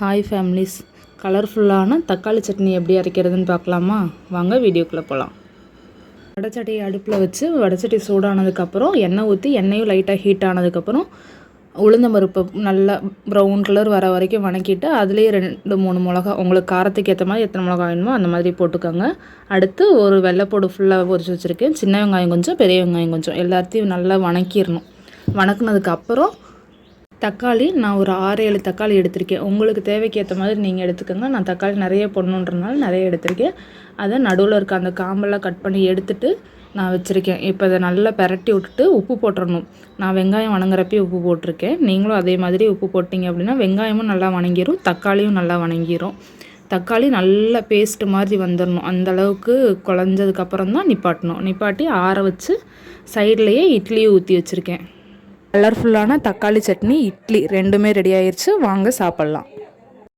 Hi families, கலர்ஃபுல்லான தக்காளி சட்னி எப்படி அரைக்கிறதுன்னு பார்க்கலாமா? வாங்க வீடியோக்குள்ளே போகலாம். வடைச்சட்டியை அடுப்பில் வச்சு வடைச்சட்டி சூடானதுக்கப்புறம் எண்ணெய் ஊற்றி எண்ணெயும் லைட்டாக ஹீட் ஆனதுக்கப்புறம் உளுந்தம்பருப்பு நல்லா ப்ரௌன் கலர் வர வரைக்கும் வணக்கிட்டு அதுலேயே 2-3 மிளகா உங்களுக்கு காரத்துக்கு ஏற்ற மாதிரி எத்தனை மிளகா வேணுமோ அந்த மாதிரி போட்டுக்கோங்க. அடுத்து ஒரு வெள்ளைப்பூடு ஃபுல்லாக பொரிச்சு வச்சுருக்கேன். சின்ன வெங்காயம் கொஞ்சம், பெரிய வெங்காயம் கொஞ்சம் எல்லாத்தையும் நல்லா வணக்கிடணும். வணக்குனதுக்கப்புறம் தக்காளி நான் ஒரு 6-7 தக்காளி எடுத்திருக்கேன். உங்களுக்கு தேவைக்கு ஏற்ற மாதிரி நீங்கள் எடுத்துக்கோங்க. நான் தக்காளி நிறைய போடணுன்றனால நிறைய எடுத்திருக்கேன். அதை நடுவில் இருக்க அந்த காம்பெல்லாம் கட் பண்ணி எடுத்துகிட்டு நான் வச்சுருக்கேன். இப்போ அதை நல்லா பெரட்டி விட்டுட்டு உப்பு போட்டுடணும். நான் வெங்காயம் வணங்குறப்பே உப்பு போட்டிருக்கேன். நீங்களும் அதே மாதிரி உப்பு போட்டிங்க அப்படின்னா வெங்காயமும் நல்லா வணங்கிடும், தக்காளியும் நல்லா வணங்கிடும். தக்காளி நல்லா பேஸ்ட்டு மாதிரி வந்துடணும். அந்தளவுக்கு குழஞ்சதுக்கப்புறம் தான் நிப்பாட்டி ஆற வச்சு சைட்லேயே இட்லியை ஊற்றி வச்சுருக்கேன். கலர்ஃபுல்லான தக்காளி சட்னி, இட்லி ரெண்டுமே ரெடி ஆயிடுச்சு. வாங்க சாப்பிட்லாம்.